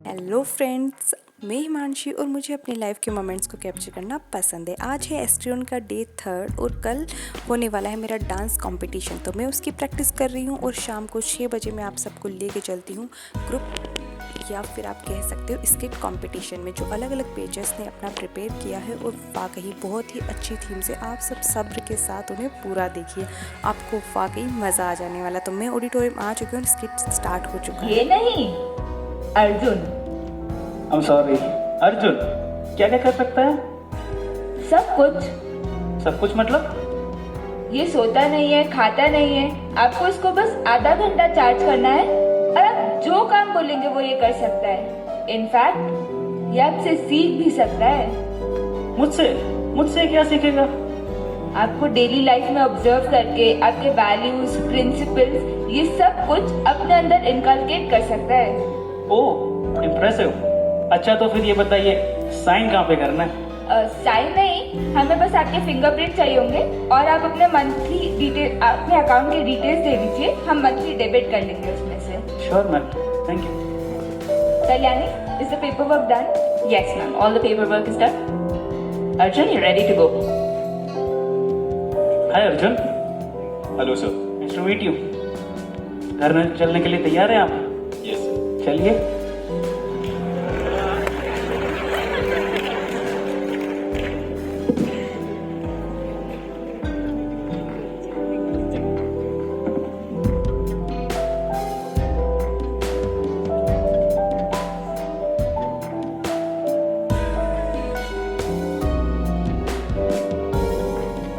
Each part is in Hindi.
हेलो फ्रेंड्स, मैं हिमांशी और मुझे अपनी लाइफ के मोमेंट्स को कैप्चर करना पसंद है। आज है एस्ट्रियन का डे 3 और कल होने वाला है मेरा डांस कंपटीशन, तो मैं उसकी प्रैक्टिस कर रही हूँ और शाम को 6 बजे मैं आप सबको लेके चलती हूँ ग्रुप या फिर आप कह सकते हो स्किट कंपटीशन में, जो अलग अलग पेजेस ने अपना प्रिपेयर किया है और वाकई बहुत ही अच्छी थीम से आप सब सब्र के साथ उन्हें पूरा देखिए, आपको वाकई मज़ा आ जाने वाला। तो मैं ऑडिटोरियम आ चुकी हूँ, स्किट स्टार्ट हो चुका है। ये नहीं अर्जुन, I'm sorry. अर्जुन क्या क्या कर सकता है? सब कुछ मतलब? ये सोता नहीं है, खाता नहीं है, आपको इसको बस आधा घंटा चार्ज करना है और आप जो काम बोलेंगे वो ये कर सकता है। इनफैक्ट ये आपसे सीख भी सकता है। मुझसे क्या सीखेगा? आपको डेली लाइफ में ऑब्जर्व करके आपके वैल्यूज, प्रिंसिपल्स, ये सब कुछ अपने अंदर इनकलकेट कर सकता है। ओह, इम्प्रेसिव। अच्छा तो फिर ये बताइए, साइन कहाँ पे करना है? साइन नहीं, हमें बस आपके फिंगरप्रिंट चाहिए होंगे और आप अपने मंथली डिटेल, अपने अकाउंट के डिटेल्स दे दीजिए, हम मंथली डेबिट कर लेंगे उसमें से। Sure ma'am, thank you. Kalyani, is the paperwork done? Yes, ma'am. All the paperwork is done. Arjun, you're ready to go. Hi Arjun. Hello sir. Nice to meet you. घर में चलने के लिए तैयार हैं आप? Yes sir. चलिए।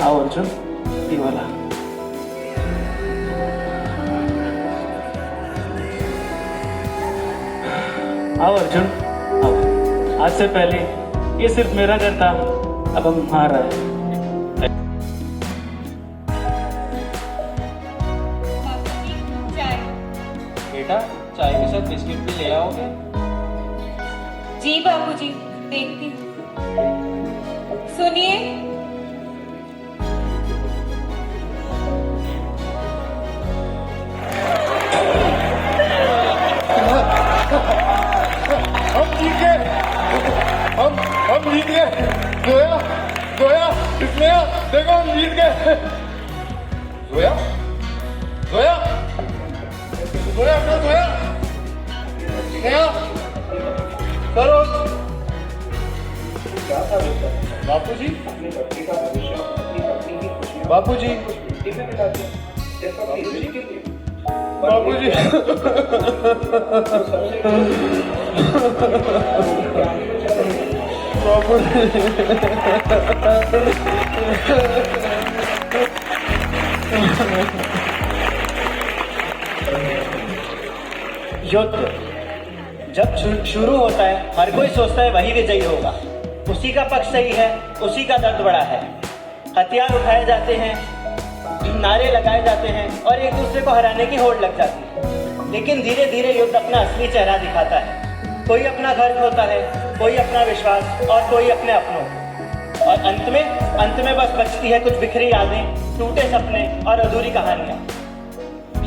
आओ अर्जुन, ये वाला। आओ अर्जुन, आओ। आज से पहले ये सिर्फ मेरा घर था, अब हम हार रहे हैं। बेटा, चाय के साथ बिस्किट भी ले आओगे? जी बाबूजी, देखती हूँ। सुनिए, हम जीत गए। हम जीत गए। जोया स्नेहा, देखो हम जीत गए। जोया जोया जोया अपना जोया स्नेहा करो। बापूजी बापूजी बापूजी युद्ध जब शुरू होता है, हर कोई सोचता है वही विजयी होगा, उसी का पक्ष सही है, उसी का दर्द बड़ा है। हथियार उठाए जाते हैं, नारे लगाए जाते हैं और एक दूसरे को हराने की होड़ लग जाती है। लेकिन धीरे धीरे युद्ध अपना असली चेहरा दिखाता है। कोई अपना घर खोता है, कोई अपना विश्वास और कोई अपने अपनों, और अंत में बस बचती है कुछ बिखरी यादें, टूटे सपने और अधूरी कहानियां।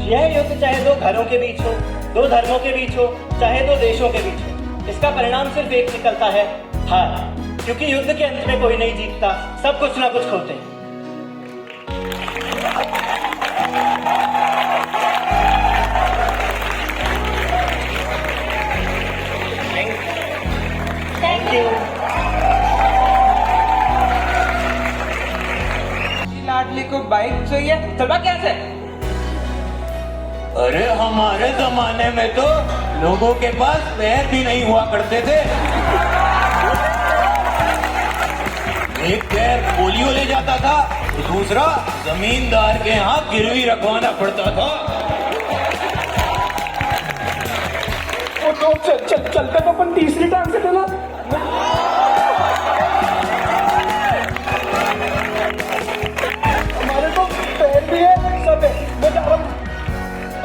यह युद्ध चाहे दो घरों के बीच हो, दो धर्मों के बीच हो, चाहे दो देशों के बीच हो, इसका परिणाम सिर्फ एक निकलता है, हार। क्योंकि युद्ध के अंत में कोई नहीं जीतता, सब कुछ ना कुछ खोते हैं। Thank you. लाडली को बाइक चाहिए, चलवा कैसे? अरे हमारे जमाने में तो लोगों के पास पैर भी नहीं हुआ करते थे। एक पैर पोलियो ले जाता था, दूसरा जमींदार के यहाँ गिरवी रखवाना पड़ता था। तो चलते तो अपन तीसरी टांग से चला। हमारे तो पैर भी है, सब है। मैं जा रहा हूँ।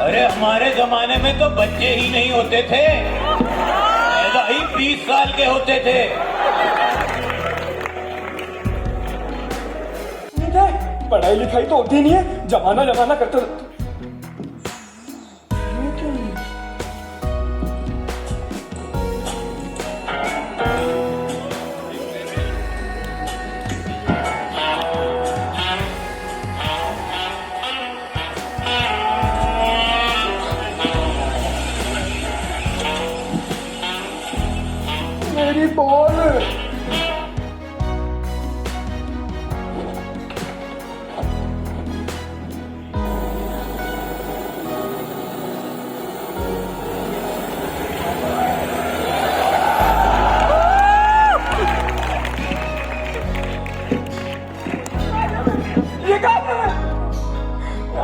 अरे हमारे जमाने में तो बच्चे ही नहीं होते थे, पैदा ही 20 साल के होते थे। पढ़ाई लिखाई तो होती नहीं है, जमाना करते। मेरी बॉल।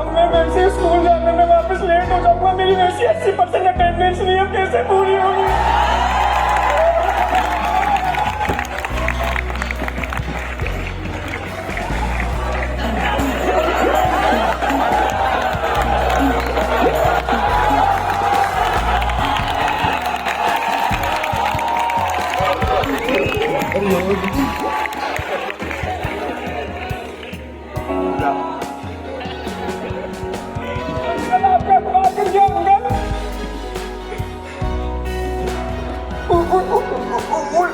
मैं वैसे स्कूल जाने में वापस लेट हो जाऊंगा। मेरी वैसे 80% अटेंडेंस नहीं है, कैसे पूरी होगी? आपका बात कर दिया अंकल।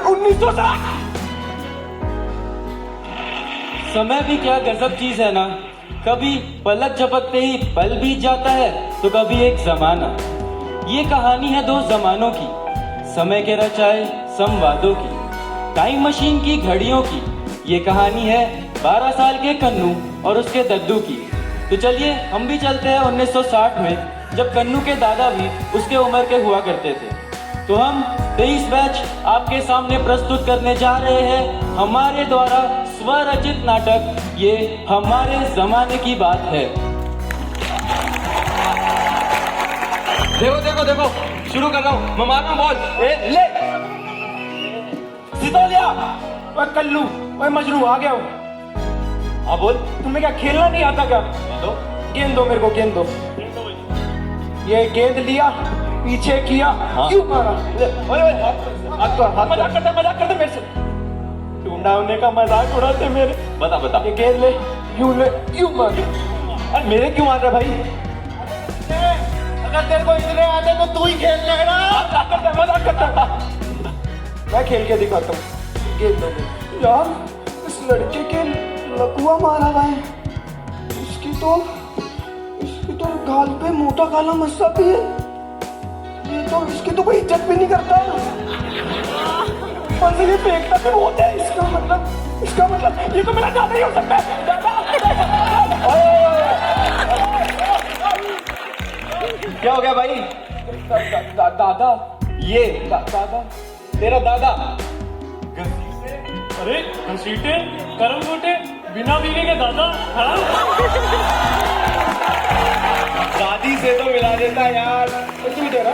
1960। समय भी क्या गजब चीज है ना। कभी पलक झपकते ही पल बीत जाता है तो कभी एक जमाना। ये कहानी है दो जमानों की, समय के रचाए संवादों की, टाइम मशीन की घड़ियों की। ये कहानी है 12 साल के कन्नू और उसके दद्दू की। तो चलिए हम भी चलते हैं 1960 में, जब कन्नू के दादा भी उसके उम्र के हुआ करते थे। तो हम 23 बैच आपके सामने प्रस्तुत करने जा रहे हैं हमारे द्वारा स्वरचित नाटक ये हमारे जमाने की बात है। देखो देखो देखो, शुरू कर रहा हूँ। मैं मार रहा हूँ बॉल। ए ले सितौलिया, ओए कल्लू, ओए मजनू, आ गया हो। हाँ बोल। तुम्हें क्या खेलना नहीं आता क्या? दो गेंद दो मेरे को, गेंद दो। ये गेंद लिया, पीछे किया, क्यों मारा? ओए ओए हाथ मजाक करते मेरे से। ढूंढा होने का मजाक उड़ाते मेरे। बता बता। ये गेंद ले, यूं ले, यूं मार। अरे मेरे क्यों मार रहा भाई? अगर तेरे को इतने आते तो तू ही खेल लेना। मजाक करता। मैं खेल के दिखाता हूँ। गेंद दो मेरे। यार इस लड़के के लकुआ मारा हुआ है। इसकी तो गाल पे मोटा काला मस्सा भी है। ये तो इसकी तो कोई इज्जत भी नहीं करता। ऊपर से ये फेंकता भी बहुत है। इसका मतलब ये तो मेरा दादा ही हो सकता है। क्या हो गया भाई? दादा, ये दादा, तेरा दादा अरे घसीटे करम गोटे बिना बीगे के दादा। हाँ दादी से तो मिला देता यार। तू इधर आ।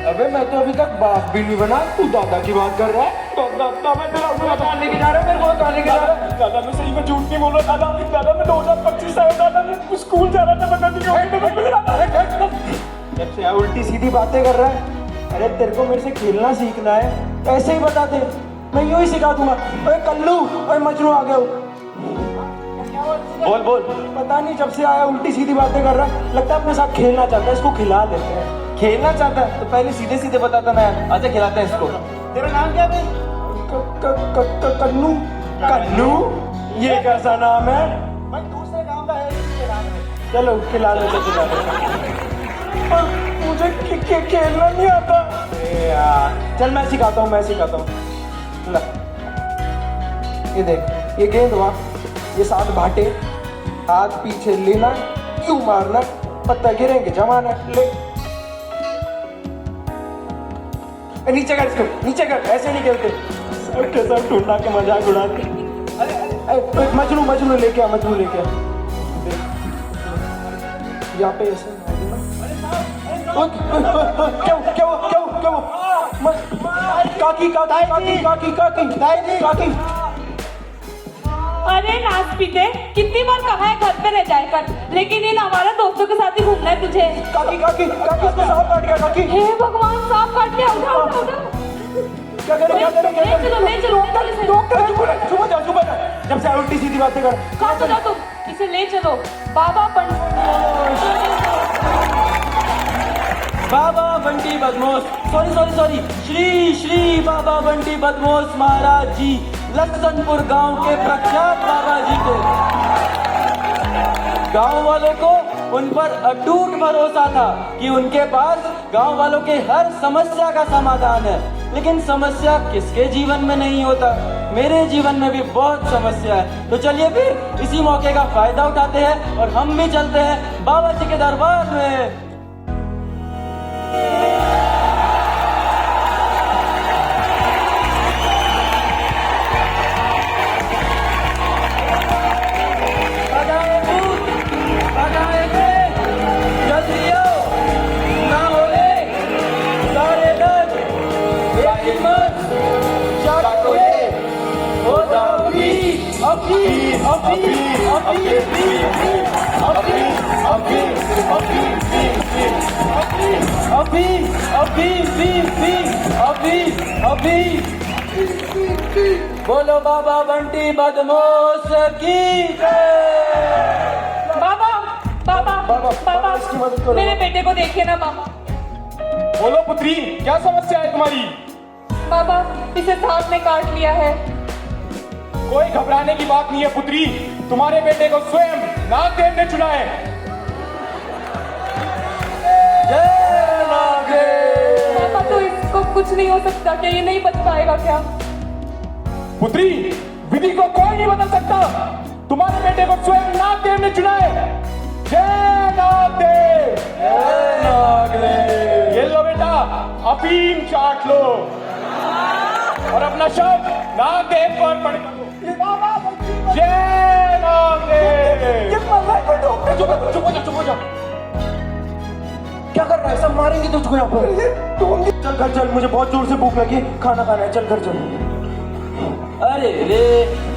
अबे मैं तो अभी तक बाप भी नहीं बना, तू दादा की बात कर रहा है। दादा मैं तेरा कहाँ लेके जा रहा है? मेरे को कहाँ लेके जा रहा है? दादा मैं सही में झूठ नहीं बोल रहा। दादा मैं 2025 आया। दादा मैं स्कूल जा रहा था, पता नहीं क्यों। जब से उल्टी सीधी बातें कर रहा है। अरे तेरे को मेरे से खेलना सीखना है, ऐसे ही बता दे, मैं यूं ही सिखा दूंगा। ओए कल्लू, ओए मजनू, आ गया हो। बोल। पता नहीं जब से आया उल्टी सीधी बातें कर रहा है। लगता है अपने साथ खेलना चाहता है, इसको खिला देते हैं। खेलना चाहता है तो पहले सीधे सीधे बताता ना यार। अच्छा खिलाते हैं इसको। तेरा नाम क्या भाई? कन्नू, ये कैसा नाम है भाई? दूसरे नाम का है। चलो खिला लेते। पर मुझे खेलना नहीं आता यार। चल मैं सिखाता हूँ। ला, ये देख, ये गेंद हुआ, ये 7 भाटे, हाथ पीछे लेना, यूं मारना, पत्ता गिरेंगे, जमाना। ले नीचे कर, इसको नीचे कर। ऐसे नहीं खेलते, सबके सब ढूंढा के मजाक उड़ाते। अरे मजनू लेके आ। देख यहाँ पे ऐसे क्यों? काकी। अरे नाच पीते, कितनी बार कहा है घर पे रह जाए कर, लेकिन इन हमारे दोस्तों के साथ ही घूमना है तुझे। काकी इसको सांप काट गया। काकी, हे भगवान, सांप काट लिया। उठाओ। क्या करे? ले चलो। डॉक्टर चुप जा। जब से उल्टी सीधी बातें कर। कहाँ चलो तुम? इसे ले चलो। बाबा बंटी बदमाश, सॉरी, श्री बाबा बंटी बदमाश महाराज जी, लखनपुर गांव के प्रख्यात बाबा जी को। गांव वालों को उन पर अटूट भरोसा था कि उनके पास गांव वालों के हर समस्या का समाधान है। लेकिन समस्या किसके जीवन में नहीं होता। मेरे जीवन में भी बहुत समस्या है। तो चलिए फिर इसी मौके का फायदा उठाते हैं और हम भी चलते हैं बाबा जी के दरबार में। अभी बोलो बाबा बंटी बदमाश की जय। बाबा बाबा बाबा, बाबा इसकी मदद करो। मेरे बेटे को देखिए ना बाबा। बोलो पुत्री, क्या समस्या है तुम्हारी? बाबा इसे सांप ने काट लिया है। कोई घबराने की बात नहीं है पुत्री, तुम्हारे बेटे को स्वयं नागदेव ने चुना है। जय नागदेव। पापा तो इसको कुछ नहीं हो सकता, क्या ये नहीं बच पाएगा क्या? पुत्री, विधि को कोई नहीं बदल सकता, तुम्हारे बेटे को स्वयं नागदेव ने चुना है। जय नागदेव। जय नागदेव। ये लो बेटा, अफीम चाट लो और अपना शव नागदेव को अर्पण करो। जय नागदेव। चुप हो जा। क्या कर रहा है? सब मारेंगे तुझको यहाँ पर। चल घर चल, मुझे बहुत जोर से भूख लगी, खाना खाना है, चल घर चल। अरे रे,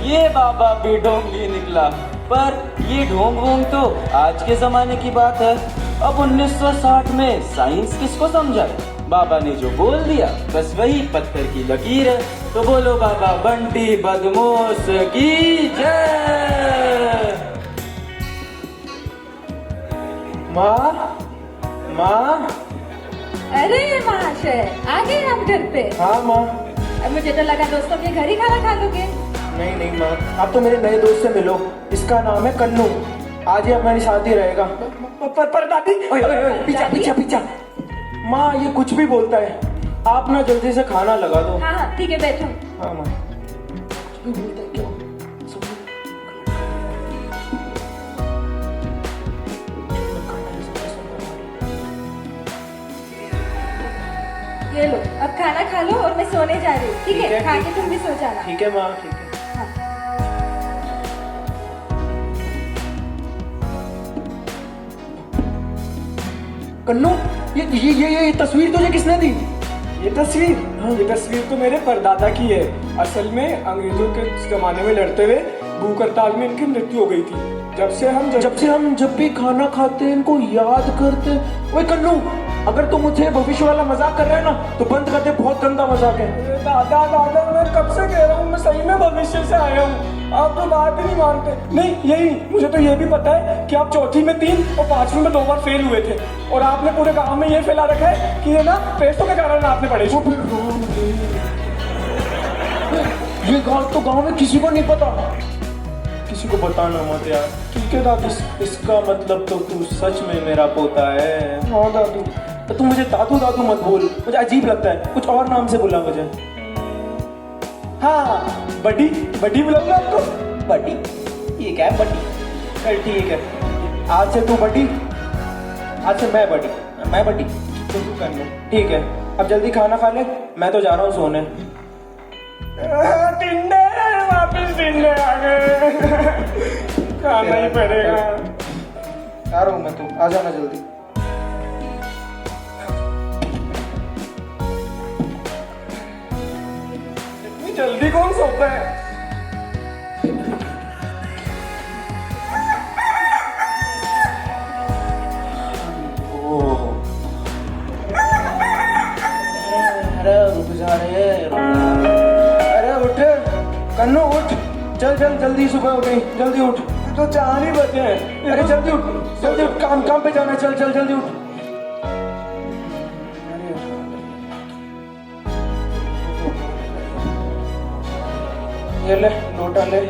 ये बाबा भी ढोंगी निकला। पर ये ढोंग वोंग तो आज के जमाने की बात है। अब 1960 में साइंस किसको समझाए? बाबा ने जो बोल दिया बस वही पत्थर की लकीर है। तो बोलो बाबा बंटी बदमाश की जय। माँ, माँ। अरे महाशय, आ गए आप घर पे? हाँ माँ। अब मुझे तो लगा दोस्तों के घर ही खाना खा लोगे। नहीं माँ, आप तो मेरे नए दोस्त से मिलो। इसका नाम है कन्नू। आज ही हमारी शादी रहेगा। पर दादी, पीछा। माँ ये कुछ भी बोलता है। आप ना जल्दी से खाना लगा दो। हाँ ठीक है, बैठो। हाँ माँ। कुछ भी बोलता है क्या? ये लो, अब खाना खा लो और मैं सोने जा रही हूँ। ठीक है, खा के तुम भी सो जाना। ठीक है माँ, ठीक है। कन्नू, ये तस्वीर तुझे किसने दी? ये तस्वीर तो मेरे परदादा की है। असल में अंग्रेजों के जमाने में लड़ते हुए भूख हड़ताल में इनकी मृत्यु हो गई थी। जब से हम जब भी खाना खाते हैं इनको याद करते। ओए कन्नू, अगर तू मुझे भविष्य वाला मजाक कर रहा है ना तो बंद कर दे, बहुत गंदा मजाक है। दादा मैं कब से कह रहा हूँ, मैं सही में भविष्य से आया हूँ। आप तो बात ही नहीं मानते। नहीं, यही मुझे तो ये भी पता है कि आप चौथी में 3 और 5वीं में 2 बार फेल हुए थे। और आपने पूरे गांव में ये फैला रखा है कि ये ना पैसों के कारण आपने पढ़े। ये गाँव में किसी को नहीं पता। किसी को बताना मत यार। ठीक है दादू। इसका मतलब तो तू सच में मेरा पोता है। हाँ दादू। तो तू मुझे दादू मत बोल, मुझे अजीब लगता है। कुछ और नाम से बुला मुझे। हाँ, बड्डी बुलाऊंगा आपको। बड्डी? ये क्या है बड्डी? चल ठीक है, आज से तू बड्डी, आज से मैं बड्डी, तो तू कर ले। ठीक है, अब जल्दी खाना खा ले, मैं तो जा रहा हूँ सोने। टिंडे, वापिस टिंडे आ गए। खाना ही पड़ेगा। आ रहा हूँ मैं, तो आ जाना जल्दी। इतनी जल्दी कौन सोता है? अरे रुक जा रे, अरे उठ कन्नू, उठ। चल जल्दी, सुबह हो गई, जल्दी उठ। तो 4 ही बजे हैं। अरे जल्दी उठ, काम पे जाना है। चल जल्दी उठ। ये ले लोटा ले,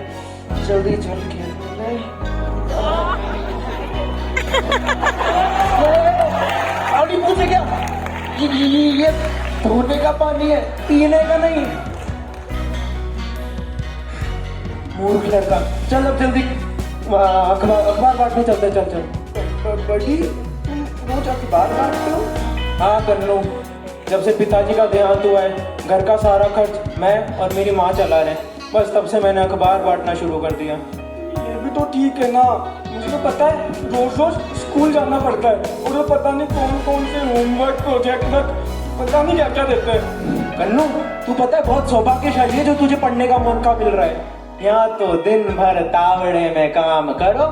जल्दी चल के ले। आउडी पूछे क्या? ये धोने का पानी है, पीने का नहीं। मूर्ख लड़का। चल अब जल्दी अखबार बांटने चलते हैं, चल चल। बड़ी तुम रोज अखबार बांटते हो? हाँ कर लो, जब से पिताजी का देहांत हुआ है घर का सारा खर्च मैं और मेरी माँ चला रहे हैं, बस तब से मैंने अखबार बांटना शुरू कर दिया। ये भी तो ठीक है ना, मुझे तो पता है रोज रोज स्कूल जाना पड़ता है और वो पता नहीं कौन कौन से होमवर्क प्रोजेक्ट वर्क पता नहीं क्या क्या देते हैं। कन्नू तू पता है बहुत सौभाग्यशाली है जो तुझे पढ़ने का मौका मिल रहा है। यहाँ तो दिन भर तावड़े में काम करो,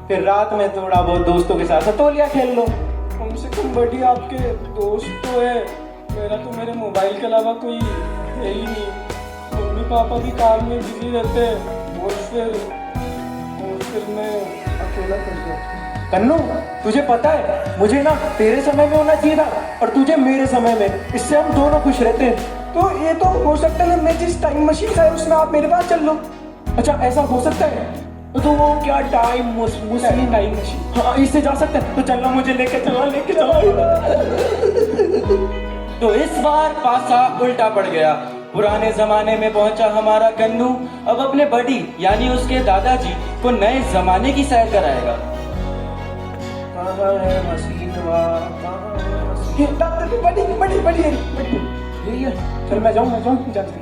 फिर रात में थोड़ा बहुत दोस्तों के साथ सतोलिया खेल लो। कम से कम बड़ी आपके दोस्त तो है, मेरा तो मेरे मोबाइल के अलावा कोई है ही नहीं। मम्मी पापा भी काम में बिजी रहते हैं और फिर मैं अकेला कर जाता। कन्नू तुझे पता है मुझे ना तेरे समय में होना चाहिए था और तुझे मेरे समय में, इससे हम दोनों खुश रहते हैं। तो ये तो हो सकता है मैं जिस टाइम मशीन है उसमें आप मेरे पास चल लो। अच्छा ऐसा हो सकता है? तो वो क्या टाइम मशीन हाँ इससे जा सकते हैं, तो चलना मुझे लेके चला। तो इस बार पासा उल्टा पड़ गया। पुराने जमाने में पहुंचा हमारा कन्नू अब अपने बड़ी यानी उसके दादाजी को नए जमाने की सैर कराएगा। कहाँ है मशीन बड़ी यही है। चल मैं जाऊँ जाते।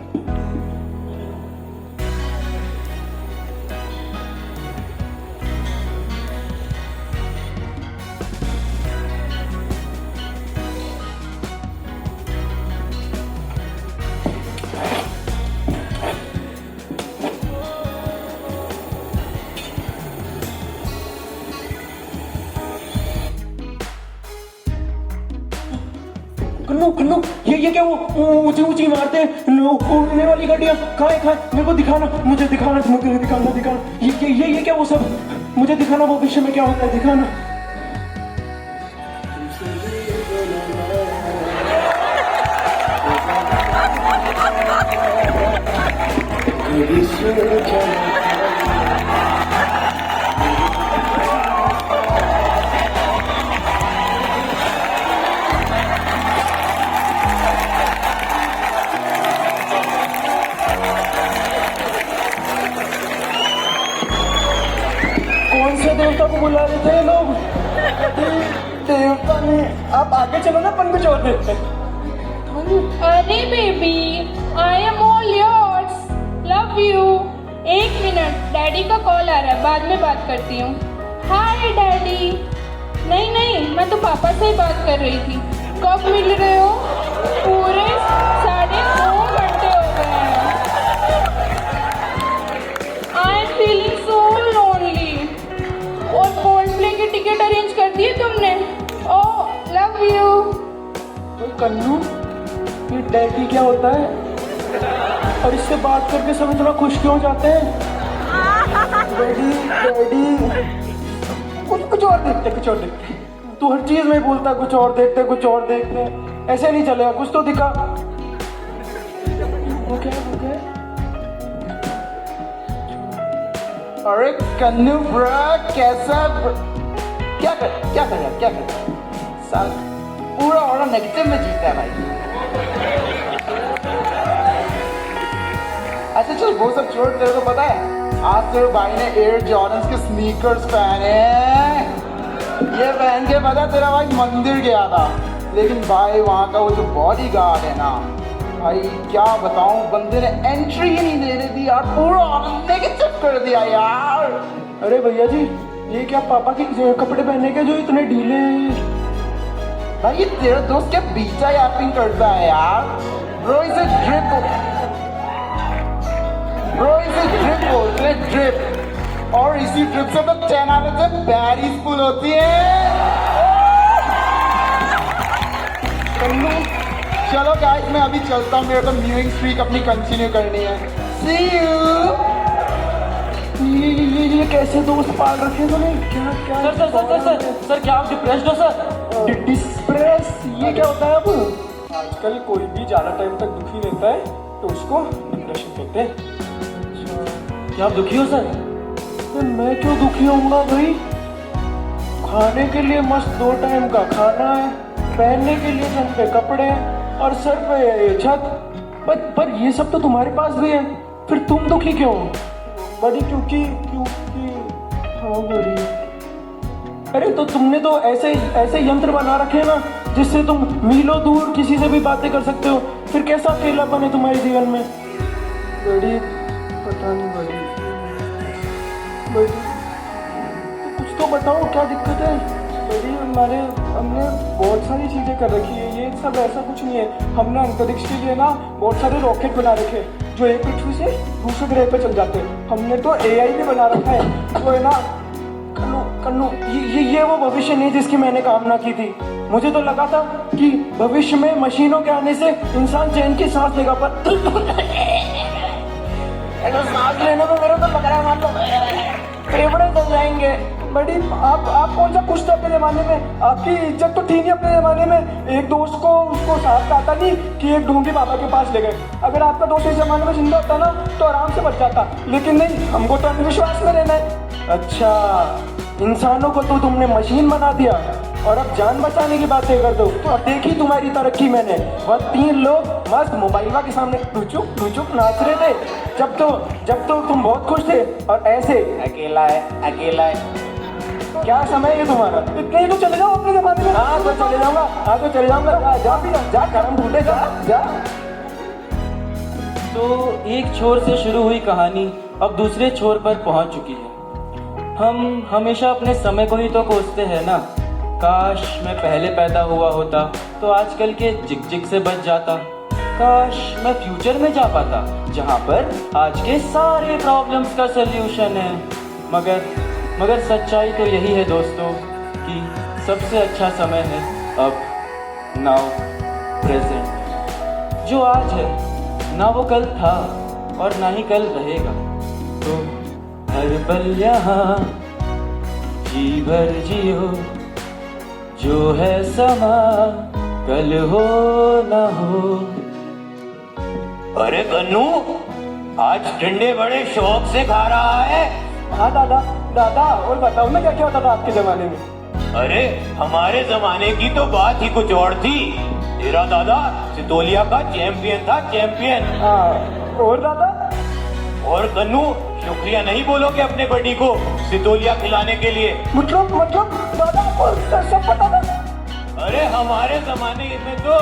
कन्नू ये क्या वो ऊंची इमारतें उड़ने वाली गाड़ियाँ कहाँ मेरे को दिखाना, मुझे दिखाना ये क्या वो सब मुझे दिखाना, भविष्य में क्या होता है दिखाना। कौन से देवता को बुला रहे थे लोग? देवता ने आप आगे चलो ना, अपन कुछ और देखते हैं। अरे baby I am all yours, love you. एक मिनट, डैडी का कॉल आ रहा है, बाद में बात करती हूँ। हाय डैडी। नहीं मैं तो पापा से ही बात कर रही थी। कब मिल रहे हो? पूरे 9.5 घंटे हो गए हैं। I am feeling so lonely. और कोल्डप्ले की टिकट अरेंज कर दी तुमने? ओह लव यू। कन्नू ये डैडी क्या होता है और इससे बात करके सब इतना खुश क्यों जाते हैं? डैडी कुछ और देखते। तू हर चीज में बोलता कुछ और देखते, ऐसे नहीं चलेगा, कुछ तो दिखा। ओके अरे कन्नू ब्रा कैसा क्या कर साल पूरा और नेगेटिव में जीता है भाई। अच्छा चल वो सब छोड़, तेरे को पता है आज तेरे भाई ने एयर जॉर्डन्स के स्नीकर्स पहने हैं। ये पहन के पता तेरा भाई मंदिर गया था, लेकिन भाई वहाँ का वो जो बॉडी गार्ड है ना भाई क्या बताऊं, बंदे ने एंट्री ही नहीं देने दी यार, पूरा नेगेटिव कर दिया यार। अरे भैया जी ये क्या पापा के कपड़े पहने के जो इतने ढीले हैं? भाई ये तेरा दोस्त क्या बीटा यापिंग करता है यार। ब्रो इसे ड्रिप बोलते हैं, ड्रिप। और इसी ट्रिप से तो 10 out of 10 पेरिस फुल होती है। चलो गाइस मैं अभी चलता हूँ, मेरे को म्यूजिक स्ट्रीक अपनी कंटिन्यू करनी है। See you। ये कैसे दोस्त पाल रखे तूने? क्या सर क्या आप डिप्रेस्ड हो सर? डिस्प्रेस ये क्या होता है? अब आजकल कोई भी ज्यादा टाइम तक दुखी रहता है तो उसको डिप्रेशन कहते हैं। क्या आप दुखी हो सर? मैं क्यों दुखी होऊंगा भाई, खाने के लिए मस्त 2 टाइम का खाना है, पहनने के लिए छत पे कपड़े और सर पे ये छत। पर ये सब तो तुम्हारे पास भी है, फिर तुम दुखी क्यों? बड़ी क्योंकि हाँ बड़ी। अरे तो तुमने तो ऐसे यंत्र बना रखे हैं ना जिससे तुम मीलों दूर किसी से भी बातें कर सकते हो, फिर कैसा अकेलापन है तुम्हारे जीवन में? बड़ी पता नहीं बड़ी तो कुछ तो बताओ क्या दिक्कत है? बड़ी हमने बहुत सारी चीज़ें कर रखी है, ये सब ऐसा कुछ नहीं है। हमने अंतरिक्ष के लिए ना बहुत सारे रॉकेट बना रखे हैं जो एक पृथ्वी से दूसरे ग्रह पे चल जाते हैं। हमने तो AI भी बना रखा है जो है ना कन्नू ये वो भविष्य नहीं जिसकी मैंने कामना की थी। मुझे तो लगा था कि भविष्य में मशीनों के आने से इंसान चैन की सांस लेगा, पर सांस लेने में मेरे को लग रहा है मान लो फेफड़े चल जाएंगे। बड़ी आप कौन सा खुश थे अपने जमाने में? आपकी इज्जत तो थी नहीं अपने जमाने में। एक दोस्त को उसको साथ कहता नहीं कि एक ढूंढी बाबा के पास ले गए। अगर आपका दोस्त इस जमाने में जिंदा होता ना तो आराम से बच जाता, लेकिन नहीं, हमको तो अंधविश्वास में रहना है। अच्छा, इंसानों को तो तुमने मशीन बना दिया और अब जान बचाने की बातें कर दो। तो देखी तुम्हारी तरक्की मैंने। वह 3 लोग मस्त मोबाइल के सामने टुचुक नाच रहे थे जब तो तुम बहुत खुश थे और ऐसे अकेला है। क्या समय है तुम्हारा? इतने ही तो चले जाओ अपने जमाने में। हाँ तो चले जाऊंगा। जा करम ढूंढे जा। तो एक छोर से शुरू हुई कहानी अब दूसरे छोर पर पहुंच चुकी है। हम हमेशा अपने समय को ही तो कोसते हैं ना। काश मैं पहले पैदा हुआ होता तो आजकल के जिग से बच जाता। काश मैं फ्यूचर में जा पाता जहाँ पर आज के सारे प्रॉब्लम्स का सल्यूशन है। मगर सच्चाई तो यही है दोस्तों कि सबसे अच्छा समय है अब, नाउ, प्रेजेंट। जो आज है ना वो कल था और ना ही कल रहेगा। तो हर पल यहाँ जी भर जियो, जो है समा कल हो ना हो। अरे कन्नू, आज टिंडे बड़े शौक से खा रहा है। हाँ दादा और बताओ ना क्या होता था आपके जमाने में? अरे हमारे जमाने की तो बात ही कुछ और थी। तेरा दादा सितोलिया का चैंपियन था, चैंपियन। हाँ, और दादा? और कन्नू, शुक्रिया नहीं बोलोगे अपने बड़ी को सितोलिया खिलाने के लिए? मतलब दादा आपको सब पता था? अरे हमारे जमाने में तो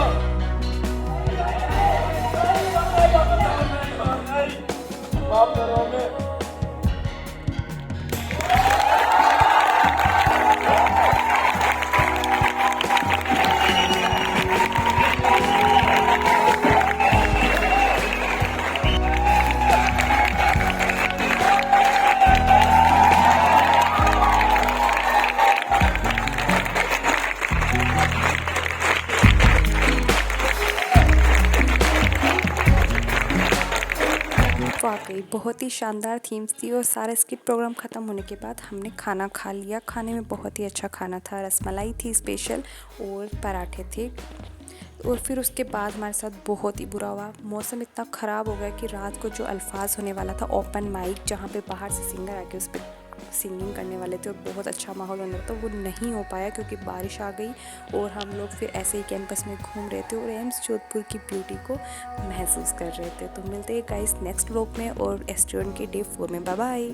माफ करो हमें। वाकई बहुत ही शानदार थीम्स थी और सारा स्किट प्रोग्राम ख़त्म होने के बाद हमने खाना खा लिया। खाने में बहुत ही अच्छा खाना था, रसमलाई थी स्पेशल और पराठे थे। और फिर उसके बाद हमारे साथ बहुत ही बुरा हुआ। मौसम इतना ख़राब हो गया कि रात को जो अल्फाज होने वाला था ओपन माइक, जहाँ पे बाहर से सिंगर आके उस पर सिंगिंग करने वाले थे और बहुत अच्छा माहौल होने था, वो नहीं हो पाया क्योंकि बारिश आ गई। और हम लोग फिर ऐसे ही कैंपस में घूम रहे थे और एम्स जोधपुर की ब्यूटी को महसूस कर रहे थे। तो मिलते हैं गाइस नेक्स्ट व्लॉग में और एस्ट्रियन के डे 4 में। Bye bye.